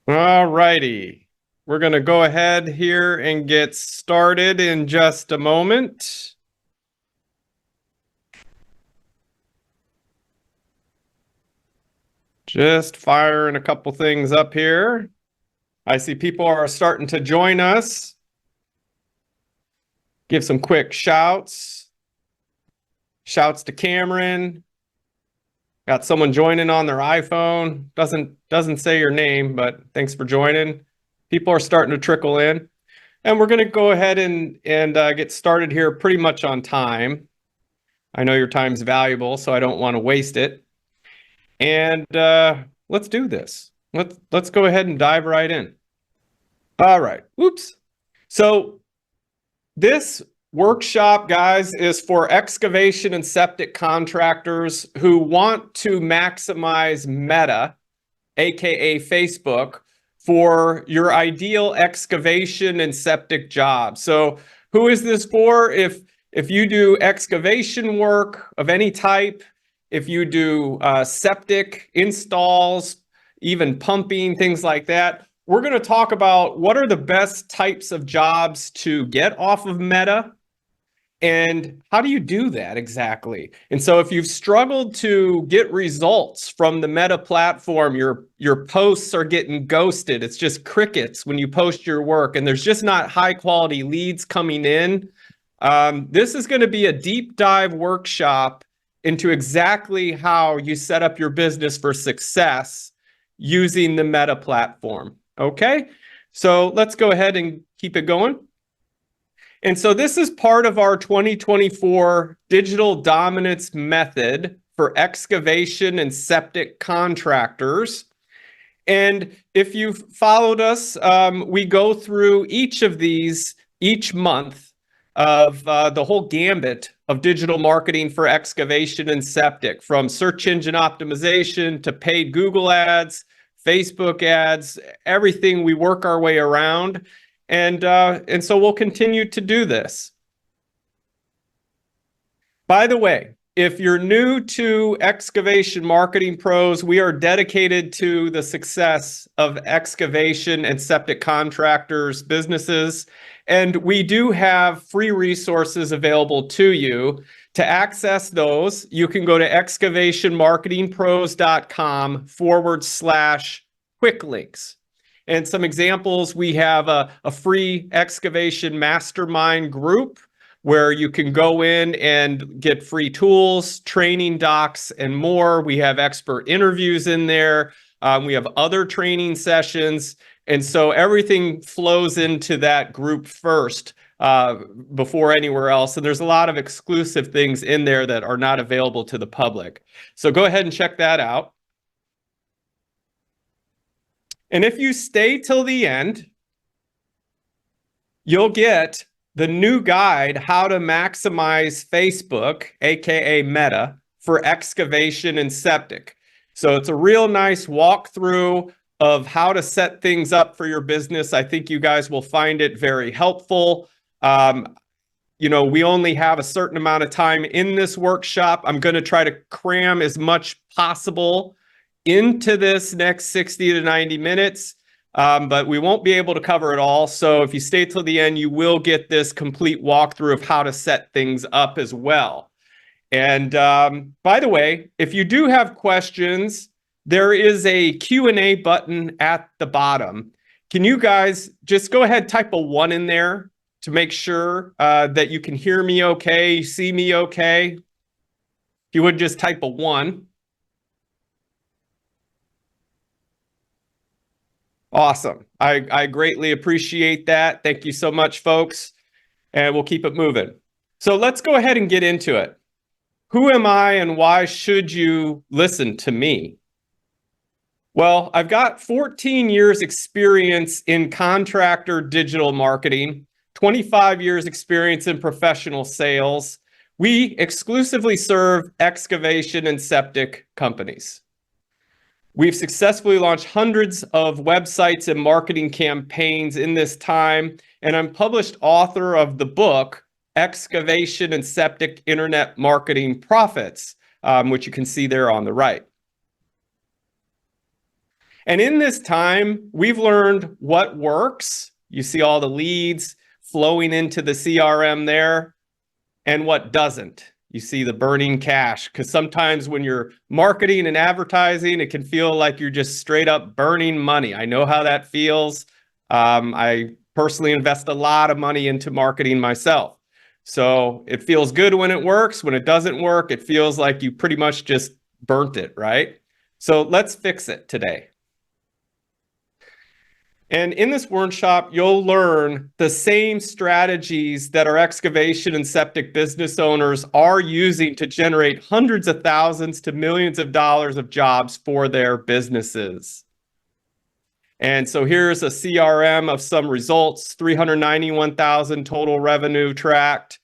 All righty. We're going to go ahead here and get started in just a moment. Just firing a couple things up here. I see people are starting to join us. Give some quick shouts. Shouts to Cameron. Got someone joining on their iPhone. Doesn't say your name, but thanks for joining. People are starting to trickle in. And we're going to go ahead and get started here pretty much on time. I know your time's valuable, so I don't want to waste it. And let's do this. Let's go ahead and dive right in. All right. Oops. So this workshop, guys, is for excavation and septic contractors who want to maximize Meta, aka Facebook, for your ideal excavation and septic job. So who is this for? If you do excavation work of any type, if you do septic installs, even pumping, things like that, we're going to talk about what are the best types of jobs to get off of Meta and how do you do that exactly? And so if you've struggled to get results from the Meta platform, your posts are getting ghosted. It's just crickets when you post your work and there's just not high quality leads coming in. This is going to be a deep dive workshop into exactly how you set up your business for success using the Meta platform. Okay, so let's go ahead and keep it going. And so this is part of our 2024 digital dominance method for excavation and septic contractors. And if you've followed us, we go through each of these each month of the whole gambit of digital marketing for excavation and septic, from search engine optimization to paid Google ads, Facebook ads, everything. We work our way around. And so we'll continue to do this. By the way, if you're new to Excavation Marketing Pros, we are dedicated to the success of excavation and septic contractors' businesses. And we do have free resources available to you. To access those, you can go to excavationmarketingpros.com/quick links. And some examples, we have a free excavation mastermind group where you can go in and get free tools, training docs, and more. We have expert interviews in there. We have other training sessions. And so everything flows into that group first before anywhere else. And there's a lot of exclusive things in there that are not available to the public. So go ahead and check that out. And if you stay till the end, you'll get the new guide, How to Maximize Facebook, aka Meta, for excavation and septic. So it's a real nice walkthrough of how to set things up for your business. I think you guys will find it very helpful. We only have a certain amount of time in this workshop. I'm going to try to cram as much possible into this next 60 to 90 minutes, but we won't be able to cover it all. So if you stay till the end, you will get this complete walkthrough of how to set things up as well. And by the way, if you do have questions, there is a Q&A button at the bottom. Can you guys just go ahead, type a 1 in there to make sure that you can hear me okay, see me okay? If you would just type a 1. Awesome. I greatly appreciate that. Thank you so much, folks. And we'll keep it moving. So let's go ahead and get into it. Who am I and why should you listen to me? Well, I've got 14 years experience in contractor digital marketing, 25 years experience in professional sales. We exclusively serve excavation and septic companies. We've successfully launched hundreds of websites and marketing campaigns in this time, and I'm published author of the book, Excavation and Septic Internet Marketing Profits, which you can see there on the right. And in this time, we've learned what works. You see all the leads flowing into the CRM there, and what doesn't. You see the burning cash, because sometimes when you're marketing and advertising, it can feel like you're just straight up burning money. I know how that feels. I personally invest a lot of money into marketing myself. So it feels good when it works. When it doesn't work, it feels like you pretty much just burnt it, right? So let's fix it today. And in this workshop, you'll learn the same strategies that our excavation and septic business owners are using to generate hundreds of thousands to millions of dollars of jobs for their businesses. And so here's a CRM of some results, 391,000 total revenue tracked.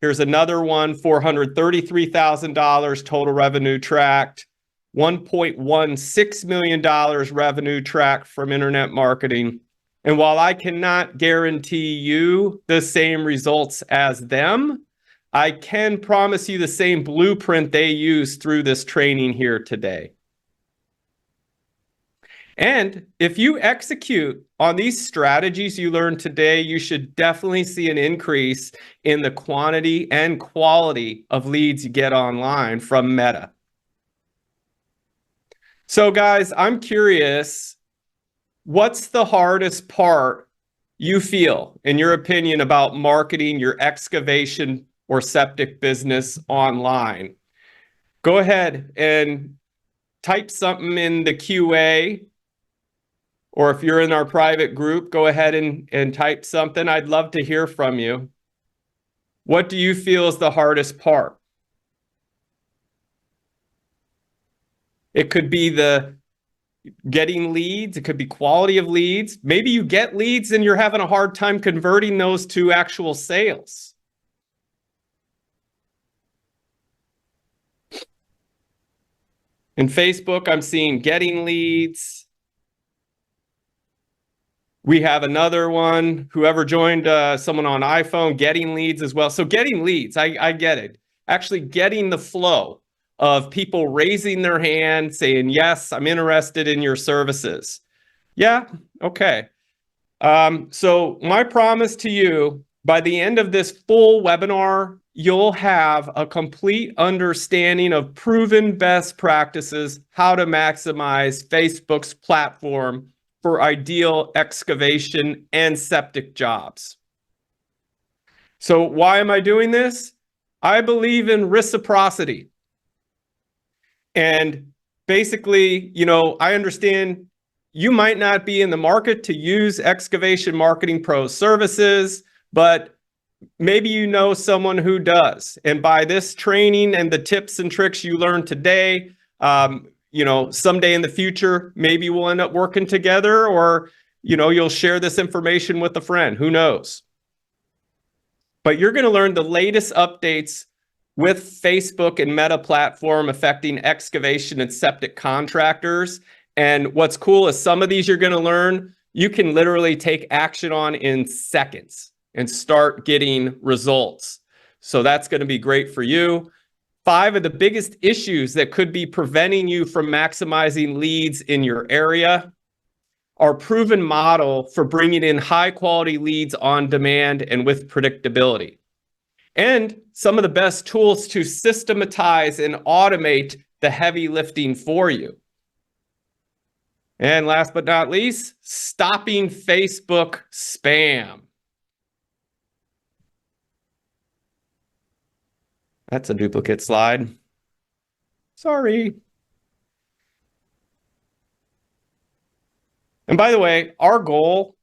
Here's another one, $433,000 total revenue tracked. $1.16 million revenue tracked from internet marketing. And while I cannot guarantee you the same results as them, I can promise you the same blueprint they use through this training here today. And if you execute on these strategies you learned today, you should definitely see an increase in the quantity and quality of leads you get online from Meta. So guys, I'm curious, what's the hardest part you feel, in your opinion, about marketing your excavation or septic business online? Go ahead and type something in the QA, or if you're in our private group, go ahead and type something. I'd love to hear from you. What do you feel is the hardest part? It could be the getting leads. It could be quality of leads. Maybe you get leads and you're having a hard time converting those to actual sales. In Facebook, I'm seeing getting leads. We have another one, whoever joined, someone on iPhone, getting leads as well. So getting leads, I get it. Actually getting the flow of people raising their hand, saying, yes, I'm interested in your services. Yeah, okay. So my promise to you, by the end of this full webinar, you'll have a complete understanding of proven best practices, how to maximize Facebook's platform for ideal excavation and septic jobs. So why am I doing this? I believe in reciprocity. And basically, I understand you might not be in the market to use Excavation Marketing Pro services, but maybe you know someone who does. And by this training and the tips and tricks you learned today, someday in the future, maybe we'll end up working together, or, you'll share this information with a friend. Who knows? But you're going to learn the latest updates with Facebook and Meta platform affecting excavation and septic contractors. And what's cool is some of these you're going to learn, you can literally take action on in seconds and start getting results. So that's going to be great for you. 5 of the biggest issues that could be preventing you from maximizing leads in your area. Our proven model for bringing in high quality leads on demand and with predictability. And some of the best tools to systematize and automate the heavy lifting for you. And last but not least, stopping Facebook spam. That's a duplicate slide. Sorry. And by the way, our goal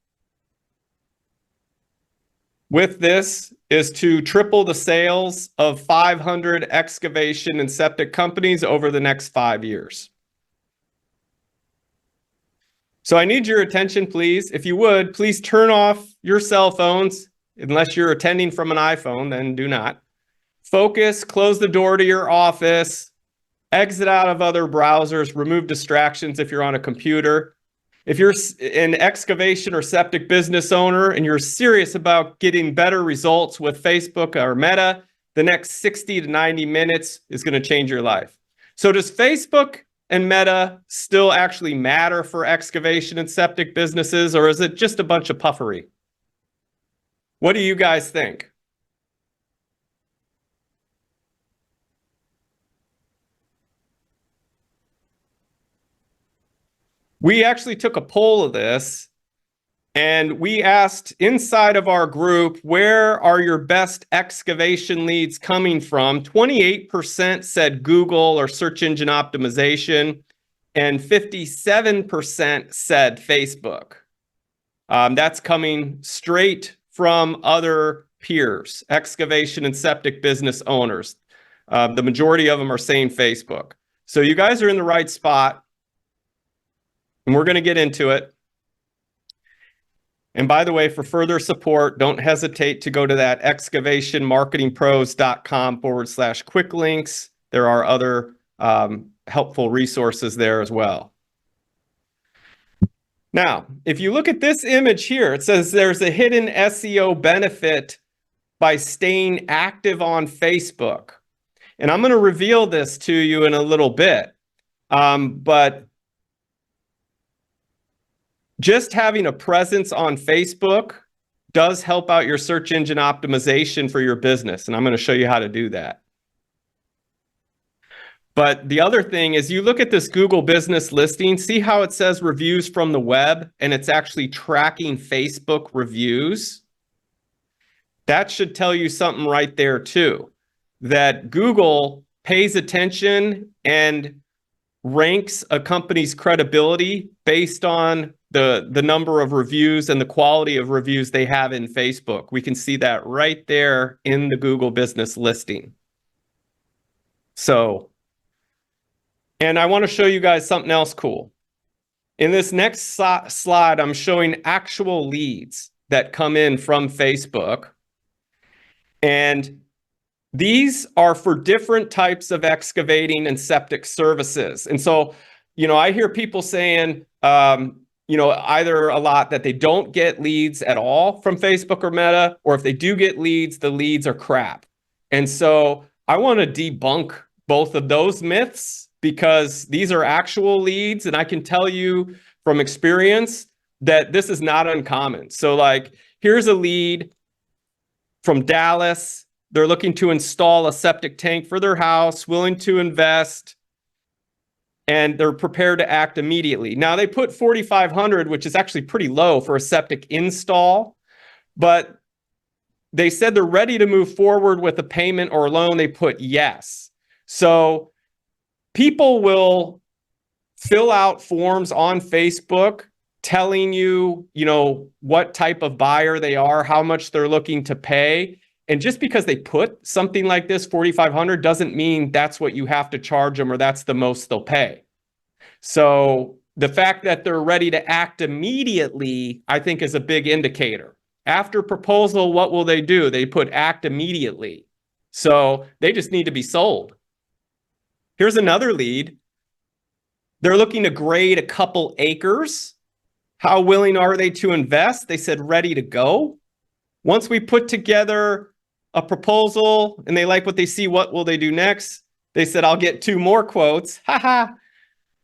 with this is to triple the sales of 500 excavation and septic companies over the next 5 years. So I need your attention, please. If you would, please turn off your cell phones. Unless you're attending from an iPhone, then do not. Focus, close the door to your office, exit out of other browsers, remove distractions if you're on a computer. If you're an excavation or septic business owner and you're serious about getting better results with Facebook or Meta, the next 60 to 90 minutes is going to change your life. So does Facebook and Meta still actually matter for excavation and septic businesses, or is it just a bunch of puffery? What do you guys think? We actually took a poll of this, and we asked inside of our group, where are your best excavation leads coming from? 28% said Google or search engine optimization, and 57% said Facebook. That's coming straight from other peers, excavation and septic business owners. The majority of them are saying Facebook. So you guys are in the right spot, and we're going to get into it. And by the way, for further support, don't hesitate to go to that excavationmarketingpros.com/quick links. There are other helpful resources there as well. Now, if you look at this image here, it says there's a hidden SEO benefit by staying active on Facebook. And I'm going to reveal this to you in a little bit. But just having a presence on Facebook does help out your search engine optimization for your business. And I'm going to show you how to do that. But the other thing is, you look at this Google business listing, see how it says reviews from the web, and it's actually tracking Facebook reviews. That should tell you something right there too, that Google pays attention and ranks a company's credibility based on the number of reviews and the quality of reviews they have in Facebook. We can see that right there in the Google business listing. So, and I want to show you guys something else cool. In this next slide, I'm showing actual leads that come in from Facebook. And these are for different types of excavating and septic services. And so, I hear people saying, either a lot that they don't get leads at all from Facebook or Meta, or if they do get leads, the leads are crap. And so I want to debunk both of those myths, because these are actual leads. And I can tell you from experience that this is not uncommon. So like, here's a lead from Dallas. They're looking to install a septic tank for their house, willing to invest, and they're prepared to act immediately. Now they put 4,500, which is actually pretty low for a septic install, but they said they're ready to move forward with a payment or loan. They put yes. So people will fill out forms on Facebook telling you, what type of buyer they are, how much they're looking to pay. And just because they put something like this, 4,500, doesn't mean that's what you have to charge them or that's the most they'll pay. So the fact that they're ready to act immediately, I think, is a big indicator. After proposal, what will they do? They put act immediately. So they just need to be sold. Here's another lead. They're looking to grade a couple acres. How willing are they to invest? They said ready to go. Once we put together a proposal and they like what they see, what will they do next? They said, I'll get 2 more quotes. Haha.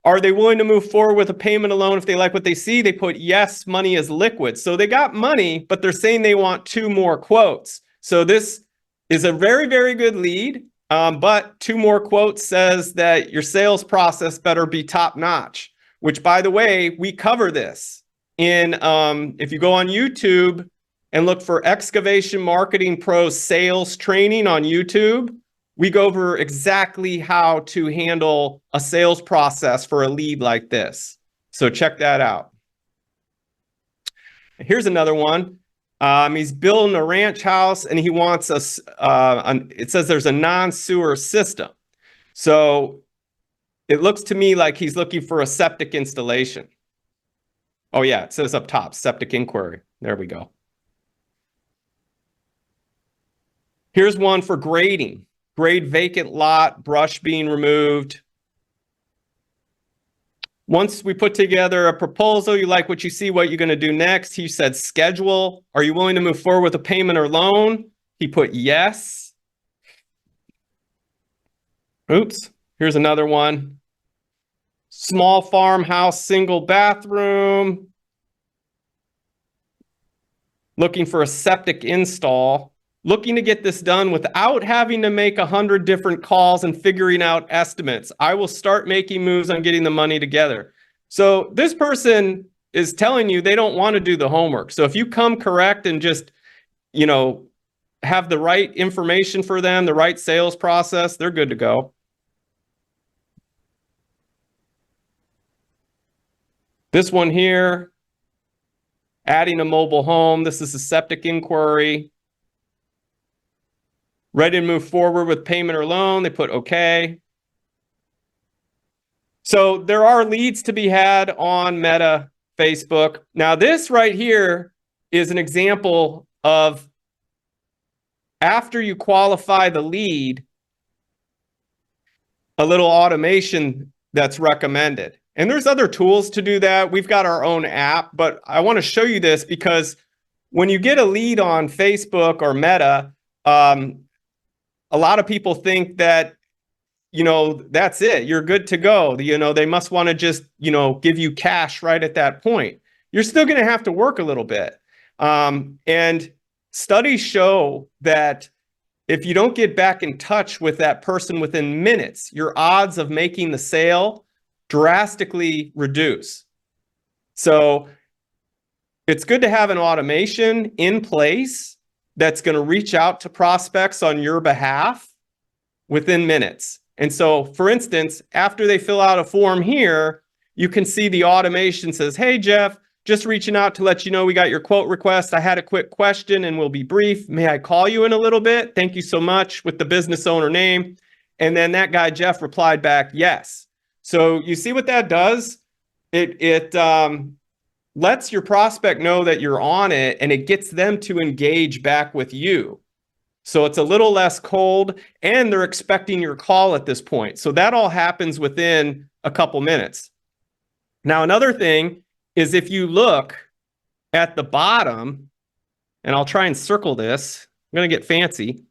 Are they willing to move forward with a payment alone if they like what they see? They put yes, money is liquid. So they got money, but they're saying they want 2 more quotes. So this is a very, very good lead. But 2 more quotes says that your sales process better be top notch, which, by the way, we cover this in, if you go on YouTube and look for Excavation Marketing Pro Sales Training on YouTube, we go over exactly how to handle a sales process for a lead like this. So check that out. Here's another one. He's building a ranch house and he wants it says there's a non-sewer system. So it looks to me like he's looking for a septic installation. Oh yeah, it says up top, septic inquiry. There we go. Here's one for grading. Grade vacant lot, brush being removed. Once we put together a proposal, you like what you see, what you're going to do next. He said schedule. Are you willing to move forward with a payment or loan? He put yes. Oops. Here's another one. Small farmhouse, single bathroom. Looking for a septic install. Looking to get this done without having to make 100 different calls and figuring out estimates. I will start making moves on getting the money together. So this person is telling you they don't want to do the homework. So if you come correct and just, have the right information for them, the right sales process, they're good to go. This one here, adding a mobile home. This is a septic inquiry. Ready to move forward with payment or loan. They put okay. So there are leads to be had on Meta, Facebook. Now this right here is an example of after you qualify the lead, a little automation that's recommended. And there's other tools to do that. We've got our own app, but I want to show you this because when you get a lead on Facebook or Meta, a lot of people think that, that's it. You're good to go. They must want to just, give you cash right at that point. You're still going to have to work a little bit. And studies show that if you don't get back in touch with that person within minutes, your odds of making the sale drastically reduce. So it's good to have an automation in place that's going to reach out to prospects on your behalf within minutes. And so, for instance, after they fill out a form here, you can see the automation says, hey, Jeff, just reaching out to let you know we got your quote request. I had a quick question and we'll be brief. May I call you in a little bit? Thank you so much, with the business owner name. And then that guy, Jeff, replied back, yes. So you see what that does? It lets your prospect know that you're on it, and it gets them to engage back with you. So it's a little less cold, and they're expecting your call at this point. So that all happens within a couple minutes. Now, another thing is if you look at the bottom, and I'll try and circle this, I'm going to get fancy.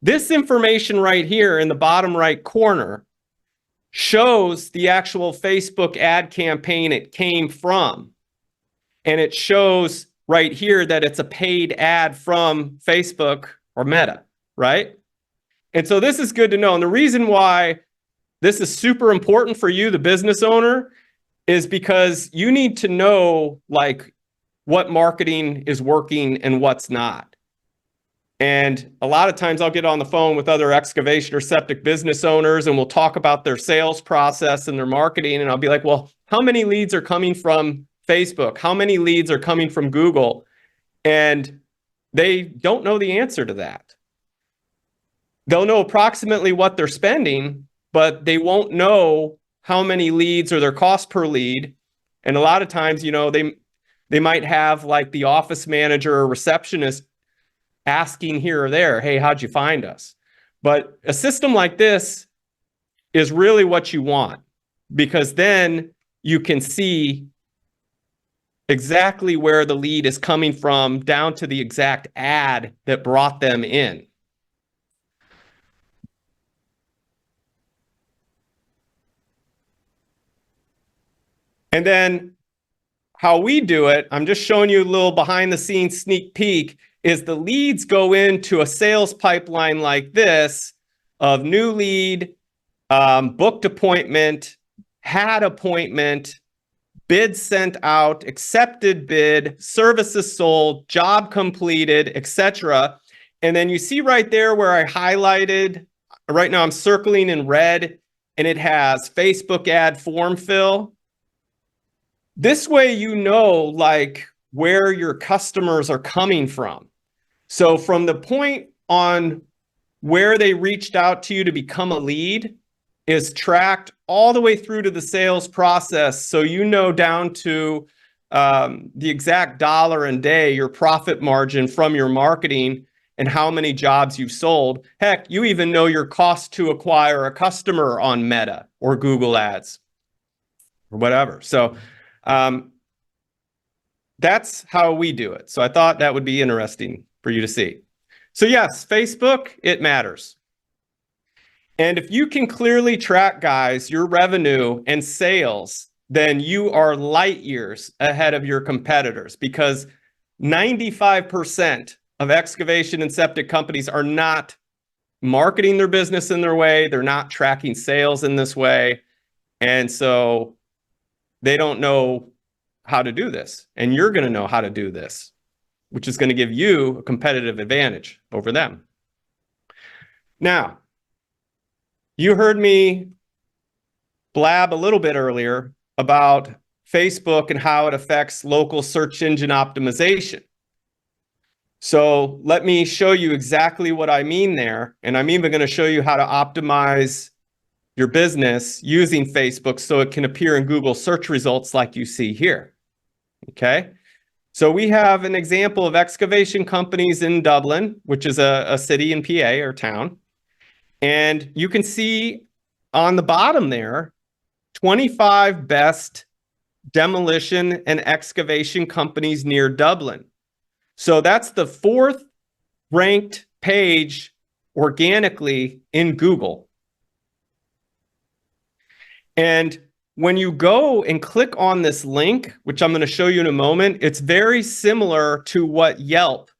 This information right here in the bottom right corner shows the actual Facebook ad campaign it came from. And it shows right here that it's a paid ad from Facebook or Meta, right? And so this is good to know. And the reason why this is super important for you, the business owner, is because you need to know what marketing is working and what's not. And a lot of times I'll get on the phone with other excavation or septic business owners, and we'll talk about their sales process and their marketing. And I'll be like, well, how many leads are coming from Facebook? How many leads are coming from Google? And they don't know the answer to that. They'll know approximately what they're spending, but they won't know how many leads or their cost per lead. And a lot of times, they might have the office manager or receptionist asking here or there, hey, how'd you find us? But a system like this is really what you want, because then you can see exactly where the lead is coming from down to the exact ad that brought them in. And then how we do it, I'm just showing you a little behind the scenes sneak peek, is the leads go into a sales pipeline like this of new lead, booked appointment, had appointment, bid sent out, accepted bid, services sold, job completed, etc. And then you see right there where I highlighted, right now I'm circling in red, and it has Facebook ad form fill. This way you know where your customers are coming from. So from the point on where they reached out to you to become a lead is tracked all the way through to the sales process. So you know down to the exact dollar and day, your profit margin from your marketing and how many jobs you've sold. Heck, you even know your cost to acquire a customer on Meta or Google Ads or whatever. So that's how we do it. So I thought that would be interesting for you to see. So yes, Facebook, it matters. And if you can clearly track, guys, your revenue and sales, then you are light years ahead of your competitors, because 95% of excavation and septic companies are not marketing their business in their way. They're not tracking sales in this way. And so they don't know how to do this. And you're going to know how to do this, which is going to give you a competitive advantage over them. Now, you heard me blab a little bit earlier about Facebook and how it affects local search engine optimization. So let me show you exactly what I mean there. And I'm even going to show you how to optimize your business using Facebook so it can appear in Google search results like you see here. Okay. So we have an example of excavation companies in Dublin, which is a city in PA or town. And you can see on the bottom there, 25 best demolition and excavation companies near Dublin. So that's the 4th ranked page organically in Google. And when you go and click on this link, which I'm going to show you in a moment, it's very similar to what Yelp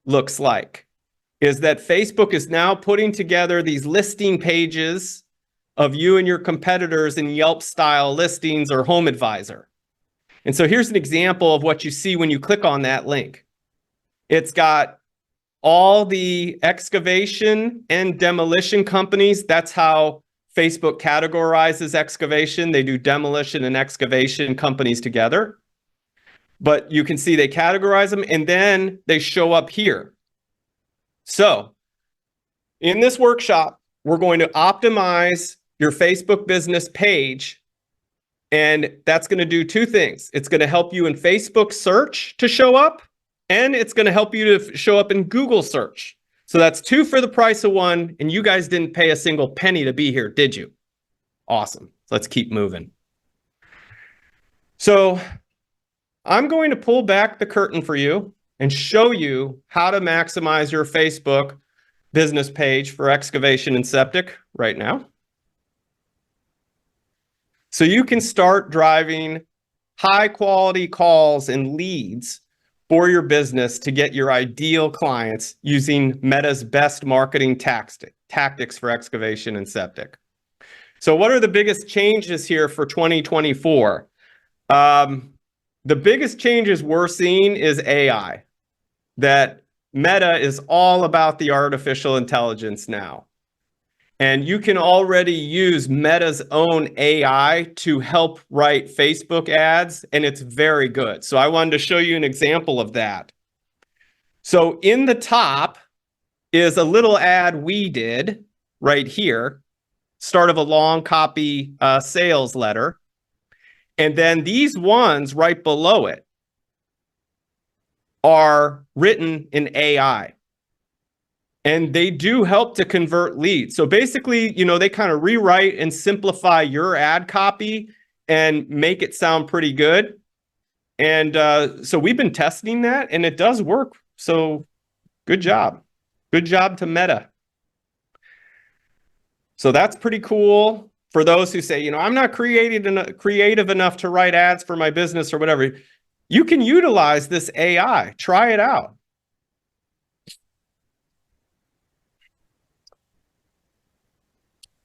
looks like. Is that Facebook is now putting together these listing pages of you and your competitors in Yelp style listings or Home Advisor. And so here's an example of what you see when you click on that link. It's got all the excavation and demolition companies. That's how Facebook categorizes excavation. They do demolition and excavation companies together. But you can see they categorize them and then they show up here. So in this workshop, we're going to optimize your Facebook business page. And that's going to do 2 things. It's going to help you in Facebook search to show up, and it's going to help you to show up in Google search. So that's 2 for the price of 1. And you guys didn't pay a single penny to be here, did you? Awesome. Let's keep moving. So I'm going to pull back the curtain for you and show you how to maximize your Facebook business page for excavation and septic right now. So you can start driving high quality calls and leads for your business to get your ideal clients using Meta's best marketing tactics for excavation and septic. So what are the biggest changes here for 2024? The biggest changes we're seeing is AI. That Meta is all about the artificial intelligence now. And you can already use Meta's own AI to help write Facebook ads, and it's very good. So I wanted to show you an example of that. So in the top is a little ad we did right here, start of a long copy sales letter. And then these ones right below it are written in AI. And they do help to convert leads. So basically, they kind of rewrite and simplify your ad copy and make it sound pretty good. And so we've been testing that and it does work. So good job. Good job to Meta. So that's pretty cool for those who say, I'm not creative enough to write ads for my business or whatever. You can utilize this AI. Try it out.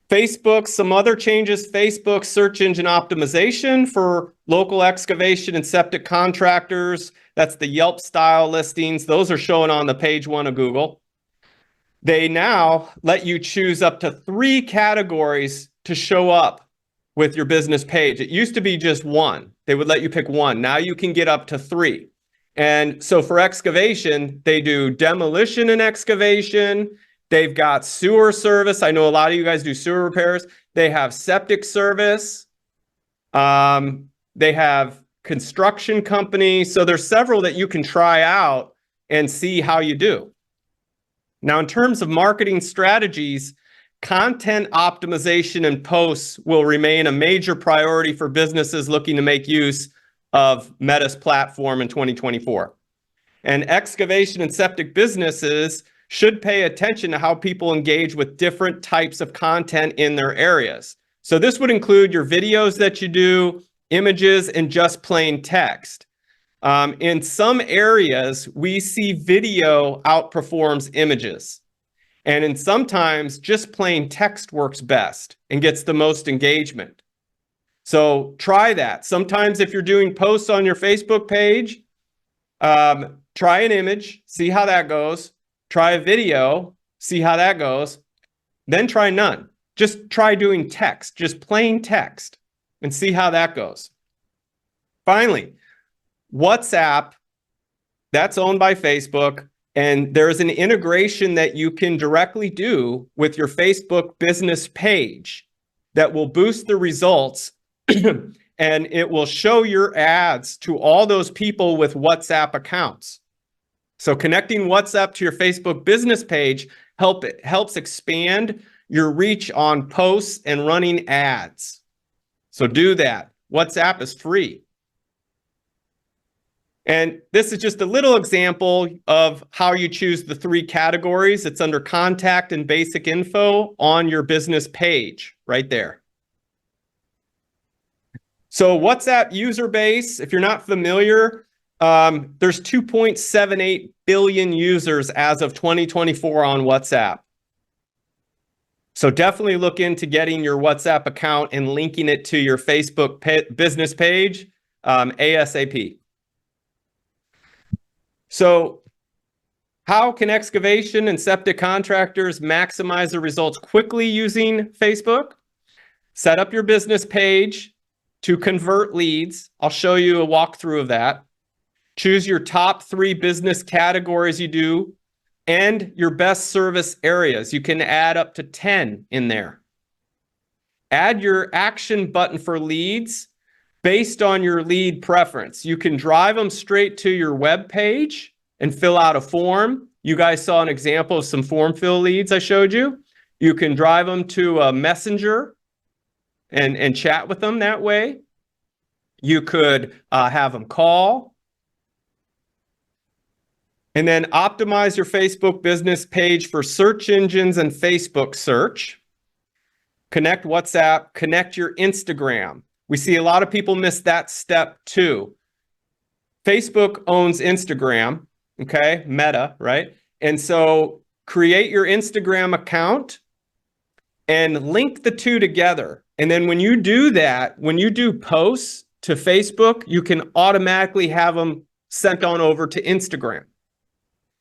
Facebook, some other changes. Facebook search engine optimization for local excavation and septic contractors. That's the Yelp style listings. Those are showing on the page 1 of Google. They now let you choose up to 3 categories to show up with your business page. It used to be just 1. They would let you pick 1. Now you can get up to 3. And so for excavation, they do demolition and excavation. They've got sewer service. I know a lot of you guys do sewer repairs. They have septic service. They have construction companies. So there's several that you can try out and see how you do. Now, in terms of marketing strategies, content optimization and posts will remain a major priority for businesses looking to make use of Meta's platform in 2024. And excavation and septic businesses should pay attention to how people engage with different types of content in their areas. So this would include your videos that you do, images, and just plain text. In some areas, we see video outperforms images. And in sometimes just plain text works best and gets the most engagement. So try that. Sometimes if you're doing posts on your Facebook page, try an image, see how that goes. Try a video, see how that goes. Then try none. Just try doing text, just plain text, and see how that goes. Finally, WhatsApp, that's owned by Facebook, and there's an integration that you can directly do with your Facebook business page that will boost the results and it will show your ads to all those people with WhatsApp accounts. So connecting WhatsApp to your Facebook business page helps expand your reach on posts and running ads. So do that. WhatsApp is free. And this is just a little example of how you choose the 3 categories. It's under contact and basic info on your business page right there. So WhatsApp user base, if you're not familiar, there's 2.78 billion users as of 2024 on WhatsApp. So definitely look into getting your WhatsApp account and linking it to your Facebook business page ASAP. So how can excavation and septic contractors maximize the results quickly using Facebook? Set up your business page to convert leads. I'll show you a walkthrough of that. Choose your top 3 business categories you do and your best service areas. You can add up to 10 in there. Add your action button for leads based on your lead preference. You can drive them straight to your web page and fill out a form. You guys saw an example of some form fill leads I showed you. You can drive them to a messenger and chat with them that way. You could have them call. And then optimize your Facebook business page for search engines and Facebook search. Connect WhatsApp, connect your Instagram. We see a lot of people miss that step too. Facebook owns Instagram, okay? Meta, right? And so create your Instagram account and link the 2 together. And then when you do that, when you do posts to Facebook, you can automatically have them sent on over to Instagram.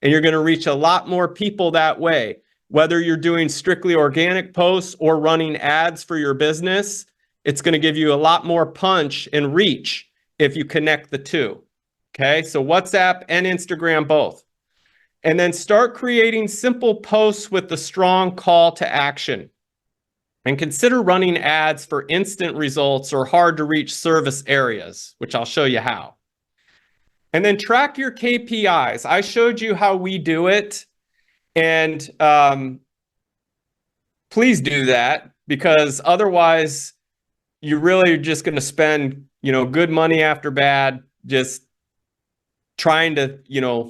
And you're going to reach a lot more people that way. Whether you're doing strictly organic posts or running ads for your business, it's going to give you a lot more punch and reach if you connect the 2. Okay, so WhatsApp and Instagram both. And then start creating simple posts with the strong call to action. And consider running ads for instant results or hard to reach service areas, which I'll show you how. And then track your KPIs. I showed you how we do it. And please do that, because otherwise you're really just going to spend, good money after bad, just trying to,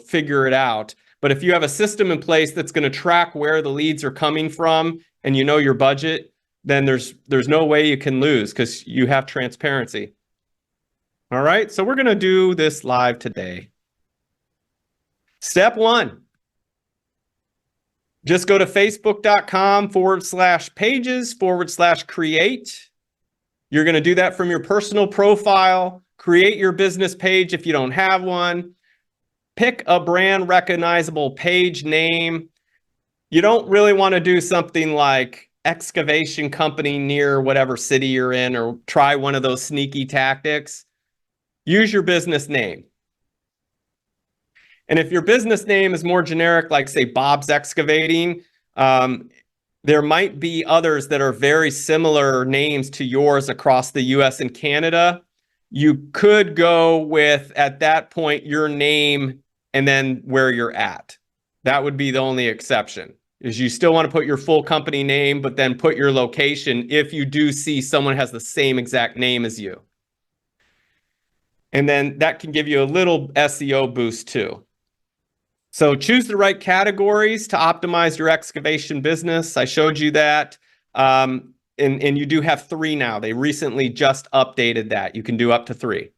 figure it out. But if you have a system in place that's going to track where the leads are coming from and you know your budget, then there's no way you can lose because you have transparency. All right, so we're going to do this live today. Step 1. Just go to facebook.com/pages/create. You're going to do that from your personal profile. Create your business page if you don't have one. Pick a brand recognizable page name. You don't really want to do something like excavation company near whatever city you're in, or try one of those sneaky tactics. Use your business name. And if your business name is more generic, like say Bob's Excavating, there might be others that are very similar names to yours across the US and Canada. You could go with, at that point, your name and then where you're at. That would be the only exception, is you still want to put your full company name, but then put your location if you do see someone has the same exact name as you. And then that can give you a little SEO boost too. So choose the right categories to optimize your excavation business. I showed you that. And you do have 3 now. They recently just updated that. You can do up to 3.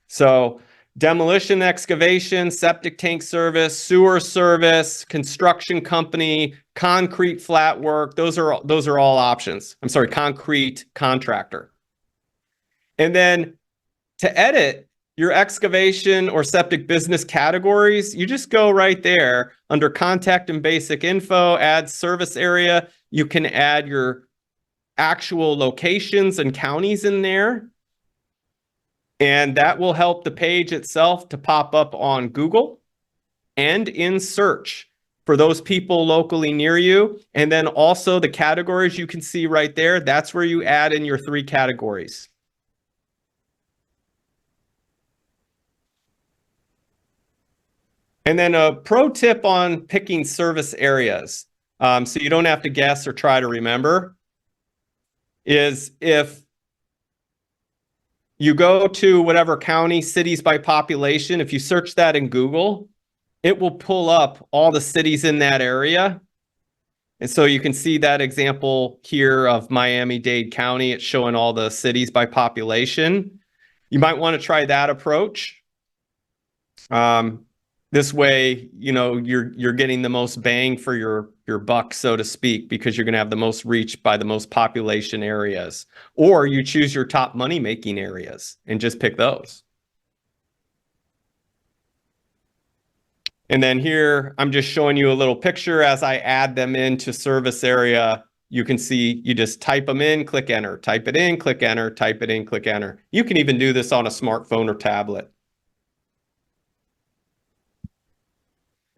So demolition, excavation, septic tank service, sewer service, construction company, concrete flat work. Those are all options. I'm sorry, concrete contractor. And then to edit your excavation or septic business categories, you just go right there under contact and basic info, add service area. You can add your actual locations and counties in there. And that will help the page itself to pop up on Google and in search for those people locally near you. And then also the categories you can see right there, that's where you add in your 3 categories. And then a pro tip on picking service areas, so you don't have to guess or try to remember, is if you go to whatever county, cities by population, if you search that in Google, it will pull up all the cities in that area. And so you can see that example here of Miami-Dade County. It's showing all the cities by population. You might want to try that approach. This way, you know, you're getting the most bang for your buck, so to speak, because you're going to have the most reach by the most population areas. Or you choose your top money-making areas and just pick those. And then here, I'm just showing you a little picture as I add them into service area. You can see you just type them in, click enter, type it in, click enter, type it in, click enter. You can even do this on a smartphone or tablet.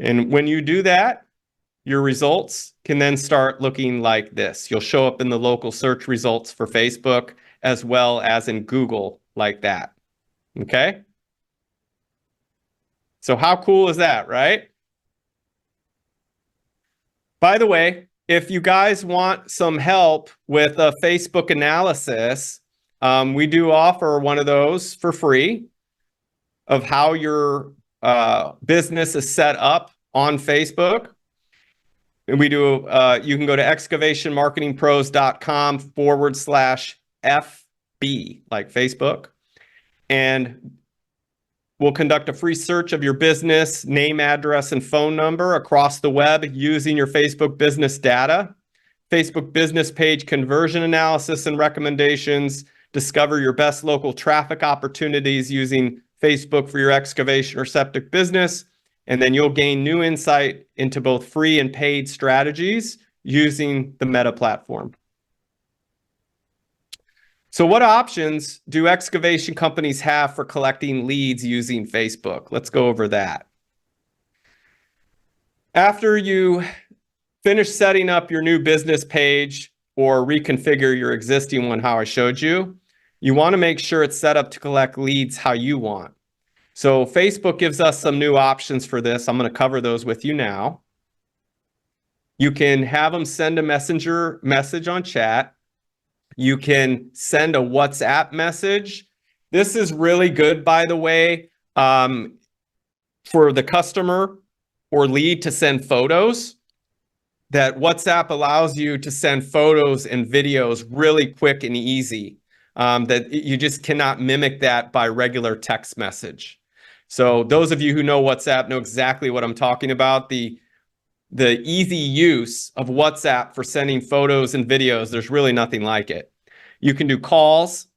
And when you do that, your results can then start looking like this. You'll show up in the local search results for Facebook as well as in Google like that. Okay? So how cool is that, right? By the way, if you guys want some help with a Facebook analysis, we do offer one of those for free of how your business is set up on Facebook. And we do, you can go to excavationmarketingpros.com/FB, like Facebook, and we'll conduct a free search of your business, name, address, and phone number across the web using your Facebook business data, Facebook business page conversion analysis and recommendations, discover your best local traffic opportunities using Facebook for your excavation or septic business, and then you'll gain new insight into both free and paid strategies using the Meta platform. So what options do excavation companies have for collecting leads using Facebook? Let's go over that. After you finish setting up your new business page or reconfigure your existing one how I showed you, you want to make sure it's set up to collect leads how you want. So Facebook gives us some new options for this. I'm going to cover those with you now. You can have them send a messenger message on chat. You can send a WhatsApp message. This is really good, by the way, for the customer or lead to send photos. That WhatsApp allows you to send photos and videos really quick and easy. That you just cannot mimic that by regular text message. So those of you who know WhatsApp know exactly what I'm talking about. The easy use of WhatsApp for sending photos and videos, there's really nothing like it. You can do calls.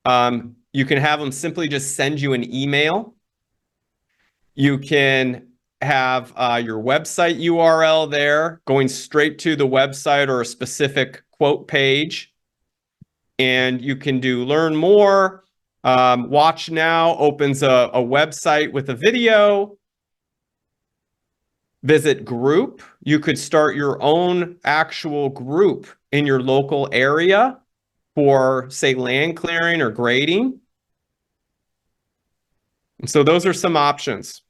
You can have them simply just send you an email. You can have your website URL there going straight to the website or a specific quote page. And you can do learn more. Watch Now opens a website with a video. Visit group. You could start your own actual group in your local area for, say, land clearing or grading. And so those are some options.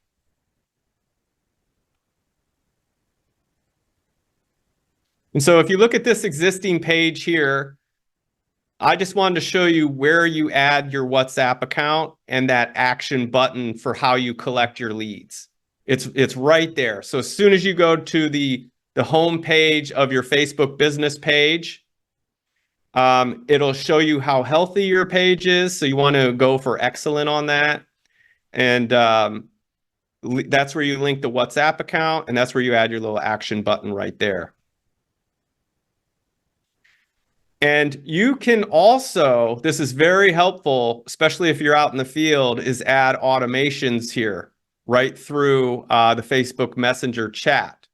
And so if you look at this existing page here, I just wanted to show you where you add your WhatsApp account and that action button for how you collect your leads. It's right there. So as soon as you go to the home page of your Facebook business page, it'll show you how healthy your page is. So you want to go for excellent on that. And that's where you link the WhatsApp account, and that's where you add your little action button right there. And you can also, this is very helpful, especially if you're out in the field, is add automations here right through the Facebook Messenger chat.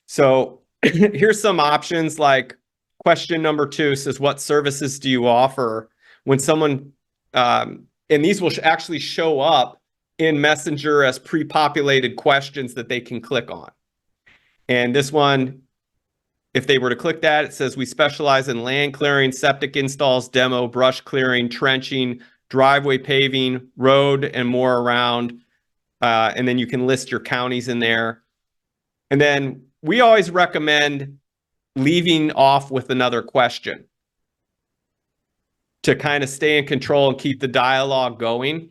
So here's some options, like question number 2 says, what services do you offer? When someone, and these will actually show up in Messenger as pre-populated questions that they can click on. And this one, if they were to click that, it says we specialize in land clearing, septic installs, demo, brush clearing, trenching, driveway paving, road, and more around. And then you can list your counties in there. And then we always recommend leaving off with another question to kind of stay in control and keep the dialogue going.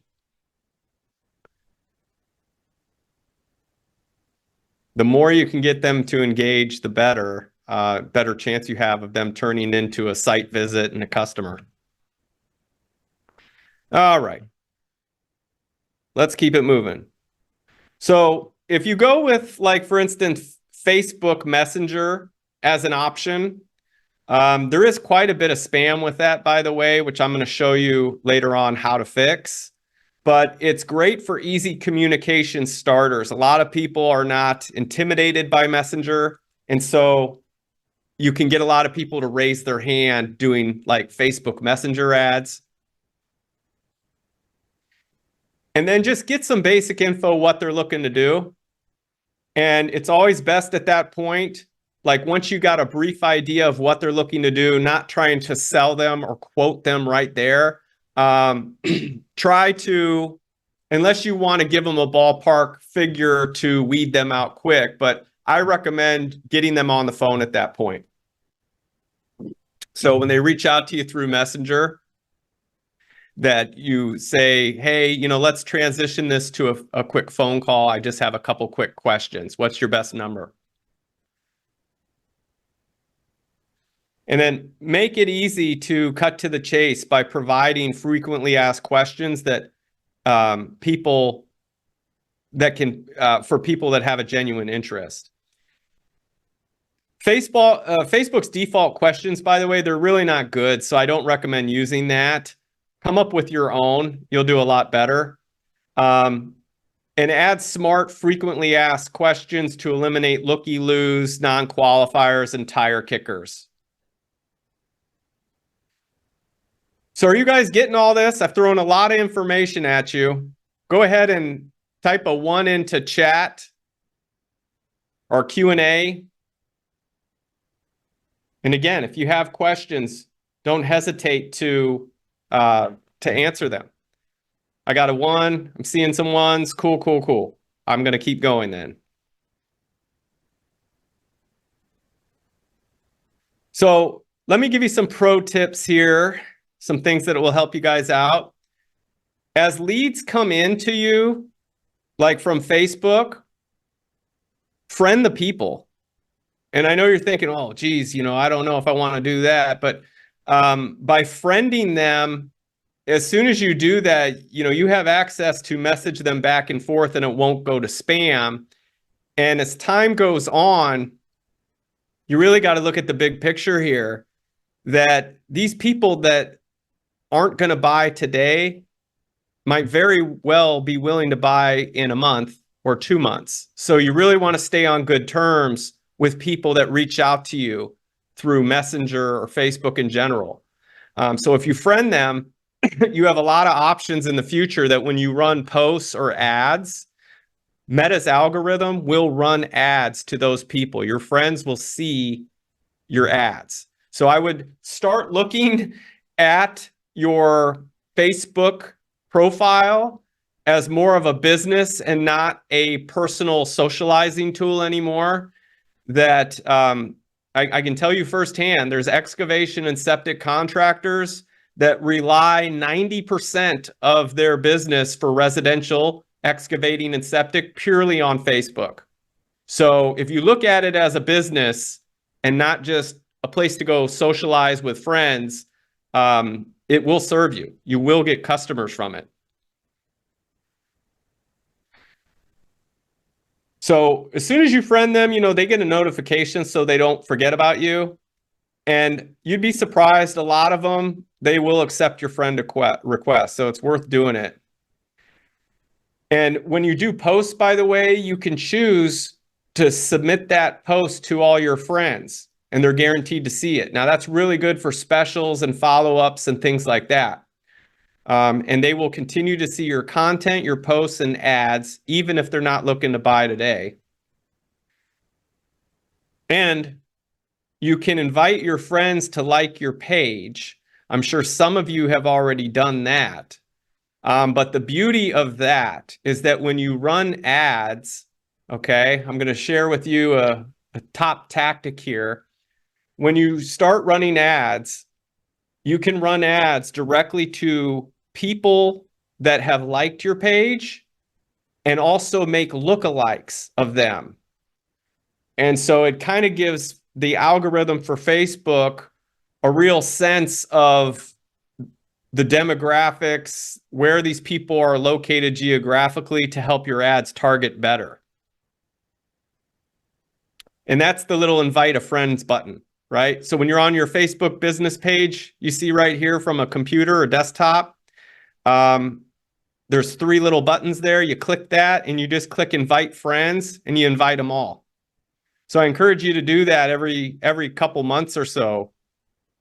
The more you can get them to engage, the better. Better chance you have of them turning into a site visit and a customer. All right. Let's keep it moving. So if you go with, like, for instance, Facebook Messenger as an option, there is quite a bit of spam with that, by the way, which I'm going to show you later on how to fix. But it's great for easy communication starters. A lot of people are not intimidated by Messenger, and so you can get a lot of people to raise their hand doing like Facebook Messenger ads. And then just get some basic info what they're looking to do. And it's always best at that point, like once you got a brief idea of what they're looking to do, not trying to sell them or quote them right there. Try to, unless you want to give them a ballpark figure to weed them out quick, but I recommend getting them on the phone at that point. So when they reach out to you through Messenger, that you say, hey, let's transition this to a quick phone call. I just have a couple quick questions. What's your best number? And then make it easy to cut to the chase by providing frequently asked questions that for people that have a genuine interest. Facebook's default questions, by the way, they're really not good, so I don't recommend using that. Come up with your own. You'll do a lot better. And add smart, frequently asked questions to eliminate looky-loos, non-qualifiers, and tire kickers. So are you guys getting all this? I've thrown a lot of information at you. Go ahead and type a 1 into chat or Q&A. And again, if you have questions, don't hesitate to answer them. I got a 1. I'm seeing some 1s. Cool, cool, cool. I'm going to keep going then. So let me give you some pro tips here, some things that will help you guys out. As leads come into you, like from Facebook, friend the people. And I know you're thinking, oh, geez, I don't know if I want to do that. But by friending them, as soon as you do that, you have access to message them back and forth, and it won't go to spam. And as time goes on, you really got to look at the big picture here, that these people that aren't going to buy today might very well be willing to buy in a month or 2 months. So you really want to stay on good terms with people that reach out to you through Messenger or Facebook in general. So if you friend them, you have a lot of options in the future that when you run posts or ads, Meta's algorithm will run ads to those people. Your friends will see your ads. So I would start looking at your Facebook profile as more of a business and not a personal socializing tool anymore. That I can tell you firsthand, there's excavation and septic contractors that rely 90% of their business for residential excavating and septic purely on Facebook. So if you look at it as a business and not just a place to go socialize with friends, it will serve you. You will get customers from it. So as soon as you friend them, they get a notification so they don't forget about you. And you'd be surprised, a lot of them, they will accept your friend request. So it's worth doing it. And when you do posts, by the way, you can choose to submit that post to all your friends, and they're guaranteed to see it. Now, that's really good for specials and follow-ups and things like that. And they will continue to see your content, your posts, and ads, even if they're not looking to buy today. And you can invite your friends to like your page. I'm sure some of you have already done that. But the beauty of that is that when you run ads, okay, I'm going to share with you a top tactic here. When you start running ads, you can run ads directly to people that have liked your page and also make lookalikes of them. And so it kind of gives the algorithm for Facebook a real sense of the demographics, where these people are located geographically to help your ads target better. And that's the little invite a friends button, right? So when you're on your Facebook business page, you see right here from a computer or desktop, there's 3 little buttons there. You click that and you just click invite friends and you invite them all. So I encourage you to do that every couple months or so.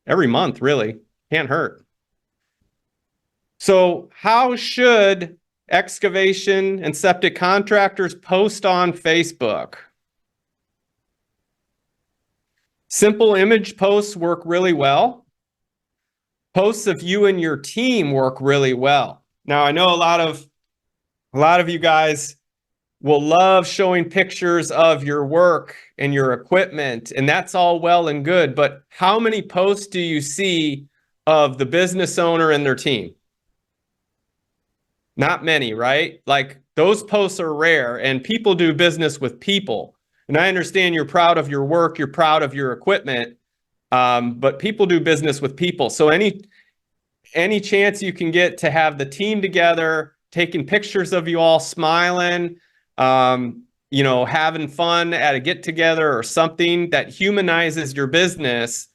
Every month, really. Can't hurt. So how should excavation and septic contractors post on Facebook? Simple image posts work really well. Posts of you and your team work really well. Now, I know a lot of you guys will love showing pictures of your work and your equipment, and that's all well and good, but how many posts do you see of the business owner and their team? Not many, right? Like, those posts are rare, and people do business with people. And I understand you're proud of your work, you're proud of your equipment, but people do business with people. So any chance you can get to have the team together, taking pictures of you all smiling, having fun at a get-together or something that humanizes your business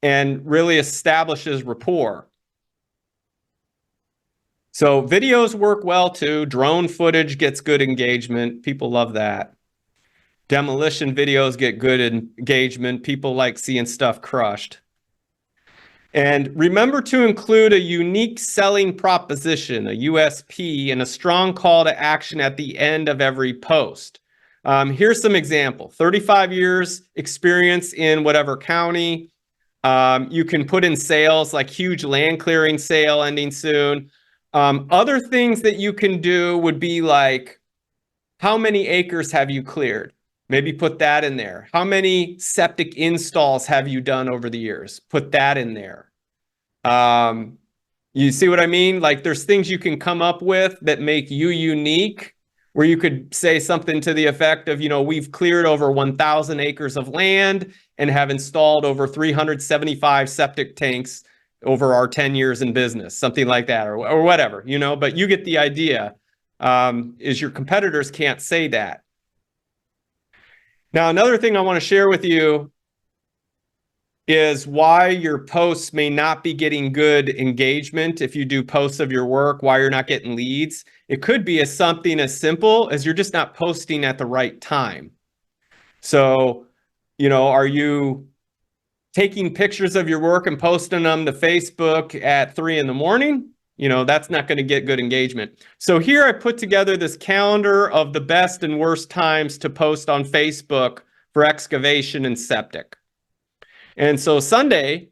and really establishes rapport. So videos work well too. Drone footage gets good engagement. People love that. Demolition videos get good engagement. People like seeing stuff crushed. And remember to include a unique selling proposition, a USP, and a strong call to action at the end of every post. Here's some example. 35 years experience in whatever county. You can put in sales, like huge land clearing sale ending soon. Other things that you can do would be like, how many acres have you cleared? Maybe put that in there. How many septic installs have you done over the years? Put that in there. You see what I mean? Like, there's things you can come up with that make you unique, where you could say something to the effect of, we've cleared over 1,000 acres of land and have installed over 375 septic tanks over our 10 years in business, something like that, or whatever, but you get the idea. Is your competitors can't say that. Now, another thing I want to share with you is why your posts may not be getting good engagement if you do posts of your work, why you're not getting leads. It could be something as simple as you're just not posting at the right time. So, are you taking pictures of your work and posting them to Facebook at 3 a.m? That's not going to get good engagement. So here I put together this calendar of the best and worst times to post on Facebook for excavation and septic. And so Sunday,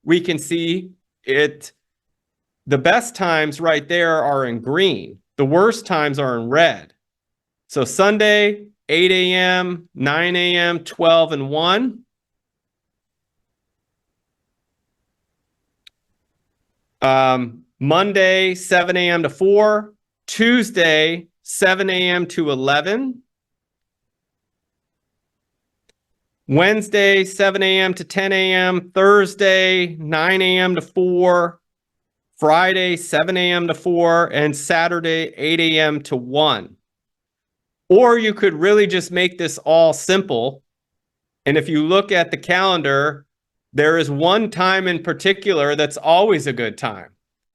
we can see it. The best times right there are in green. The worst times are in red. So Sunday, 8 a.m., 9 a.m., 12, and 1. Monday, 7 a.m. to 4. Tuesday, 7 a.m. to 11. Wednesday, 7 a.m. to 10 a.m. Thursday, 9 a.m. to 4. Friday, 7 a.m. to 4. And Saturday, 8 a.m. to 1. Or you could really just make this all simple. And if you look at the calendar, there is one time in particular that's always a good time.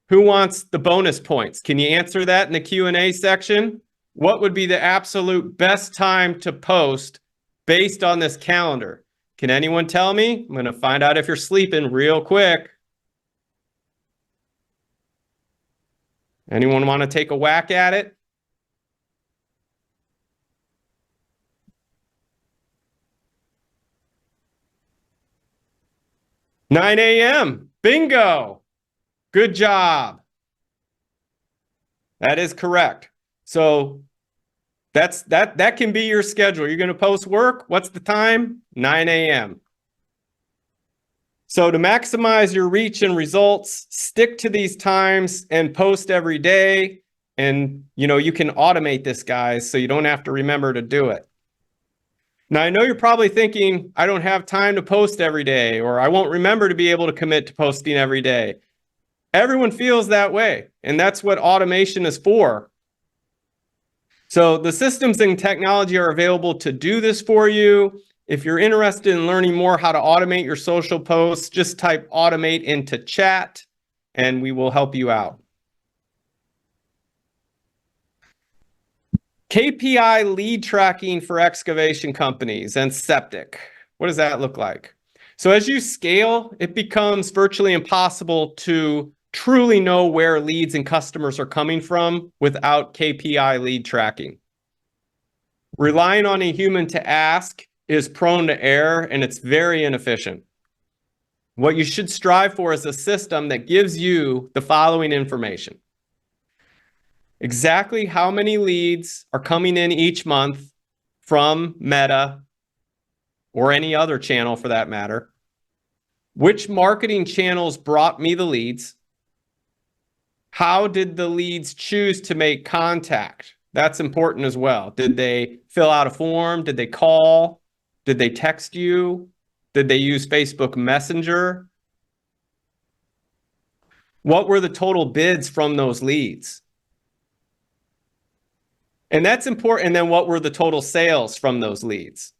Who wants the bonus points? Can you answer that in the Q&A section? What would be the absolute best time to post based on this calendar? Can anyone tell me? I'm going to find out if you're sleeping real quick. Anyone want to take a whack at it? "9 a.m. Bingo. Good job. That is correct. So that can be your schedule. You're going to post work. What's the time? 9 a.m. So to maximize your reach and results, stick to these times and post every day. And you can automate this, guys, so you don't have to remember to do it. Now, I know you're probably thinking, I don't have time to post every day, or I won't remember to be able to commit to posting every day. Everyone feels that way, and that's what automation is for. So the systems and technology are available to do this for you. If you're interested in learning more how to automate your social posts, just type automate into chat, and we will help you out. KPI lead tracking for excavation companies and septic. What does that look like? So as you scale, it becomes virtually impossible to truly know where leads and customers are coming from without KPI lead tracking. Relying on a human to ask is prone to error, and it's very inefficient. What you should strive for is a system that gives you the following information. Exactly how many leads are coming in each month from Meta or any other channel for that matter. Which marketing channels brought me the leads? How did the leads choose to make contact? That's important as well. Did they fill out a form? Did they call? Did they text you? Did they use Facebook Messenger? What were the total bids from those leads? And that's important. And then what were the total sales from those leads?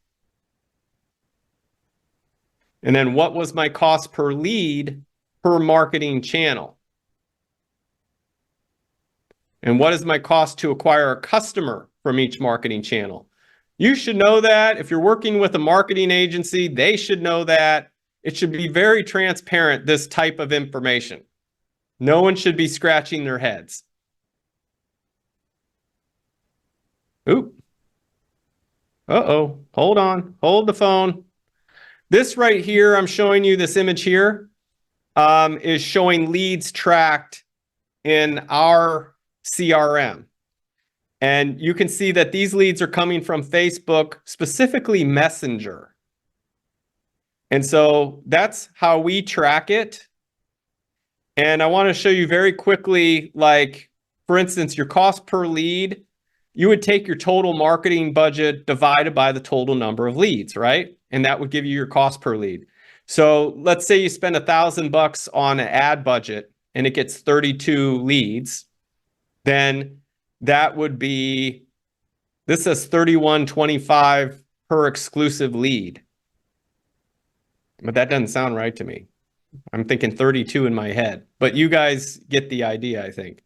And then what was my cost per lead per marketing channel? And what is my cost to acquire a customer from each marketing channel? You should know that. If you're working with a marketing agency, they should know that. It should be very transparent, this type of information. No one should be scratching their heads. Oop. Uh-oh. Hold on. Hold the phone. This right here, I'm showing you this image here, is showing leads tracked in our CRM. And you can see that these leads are coming from Facebook, specifically Messenger. And so that's how we track it. And I want to show you very quickly, like, for instance, your cost per lead. You would take your total marketing budget divided by the total number of leads, right? And that would give you your cost per lead. So let's say you spend $1,000 on an ad budget and it gets 32 leads. Then that would be, this says $31.25 per exclusive lead. But that doesn't sound right to me. I'm thinking 32 in my head, but you guys get the idea, I think.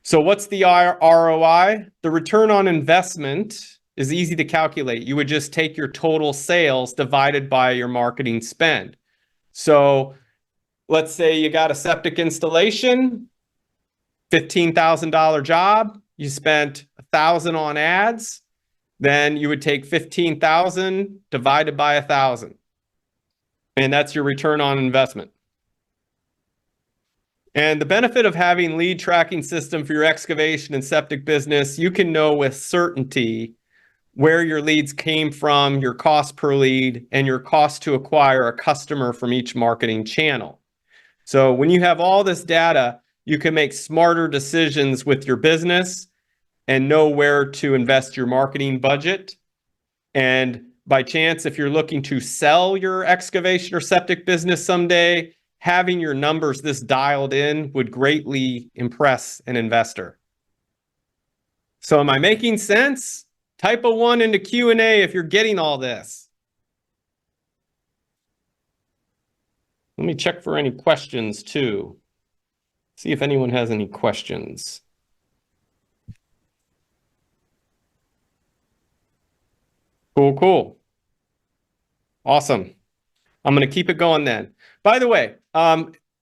So what's the ROI? The return on investment is easy to calculate. You would just take your total sales divided by your marketing spend. So let's say you got a septic installation, $15,000 job. You spent $1,000 on ads. Then you would take 15,000 divided by 1,000. And that's your return on investment. And the benefit of having lead tracking system for your excavation and septic business, you can know with certainty where your leads came from, your cost per lead, and your cost to acquire a customer from each marketing channel. So when you have all this data, you can make smarter decisions with your business. and know where to invest your marketing budget. And by chance, if you're looking to sell your excavation or septic business someday, having your numbers this dialed in would greatly impress an investor. So am I making sense? Type a 1 into Q&A if you're getting all this. Let me check for any questions too. See if anyone has any questions. Cool. Awesome. I'm going to keep it going then. By the way,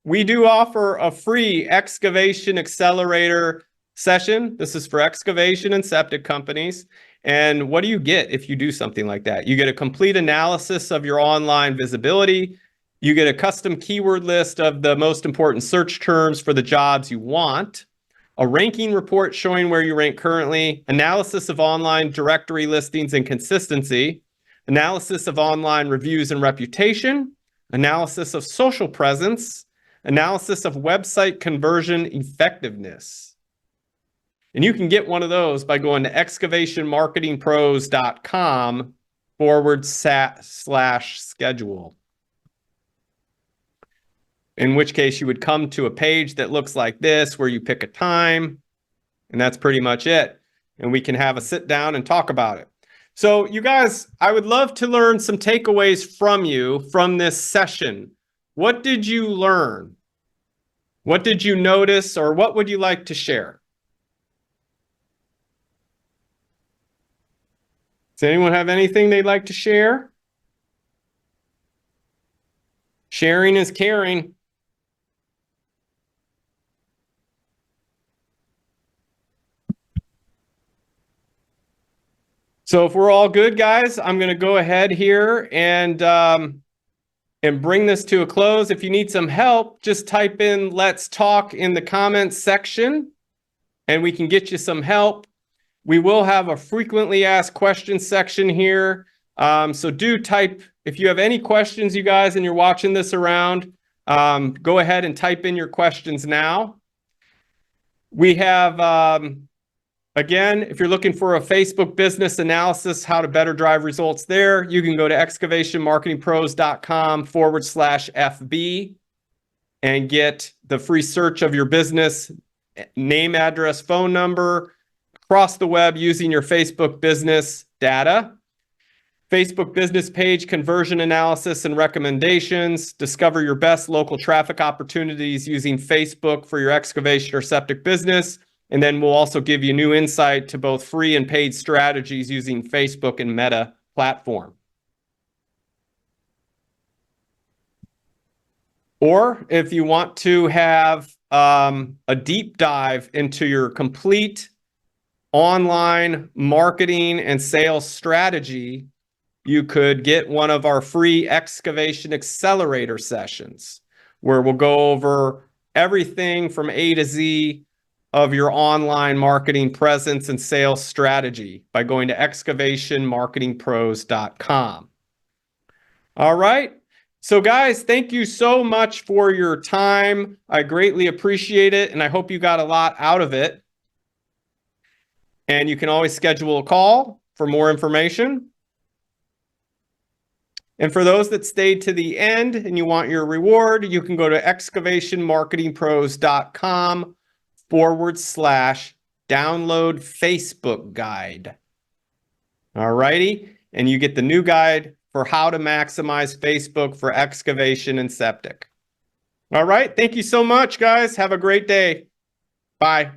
we do offer a free excavation accelerator session. This is for excavation and septic companies. And what do you get if you do something like that? You get a complete analysis of your online visibility. You get a custom keyword list of the most important search terms for the jobs you want, a ranking report showing where you rank currently, analysis of online directory listings and consistency, analysis of online reviews and reputation, analysis of social presence, analysis of website conversion effectiveness. And you can get one of those by going to excavationmarketingpros.com/schedule. In which case you would come to a page that looks like this where you pick a time, and that's pretty much it. And we can have a sit down and talk about it. So you guys, I would love to learn some takeaways from you from this session. What did you learn? What did you notice, or what would you like to share? Does anyone have anything they'd like to share? Sharing is caring. So if we're all good, guys, I'm going to go ahead here and bring this to a close. If you need some help, just type in "Let's Talk" in the comments section, and we can get you some help. We will have a frequently asked questions section here. So do type, if you have any questions, you guys, and you're watching this around, go ahead and type in your questions now. We have, again, if you're looking for a Facebook business analysis, how to better drive results there, you can go to excavationmarketingpros.com/FB and get the free search of your business, name, address, phone number, across the web using your Facebook business data. Facebook business page conversion analysis and recommendations. Discover your best local traffic opportunities using Facebook for your excavation or septic business. And then we'll also give you new insight to both free and paid strategies using Facebook and Meta platform. Or if you want to have a deep dive into your complete online marketing and sales strategy, you could get one of our free excavation accelerator sessions where we'll go over everything from A to Z of your online marketing presence and sales strategy by going to excavationmarketingpros.com. All right. So guys, thank you so much for your time. I greatly appreciate it, and I hope you got a lot out of it. And you can always schedule a call for more information. And for those that stayed to the end and you want your reward, you can go to excavationmarketingpros.com/download Facebook guide. All righty. And you get the new guide for how to maximize Facebook for excavation and septic. All right. Thank you so much, guys. Have a great day. Bye.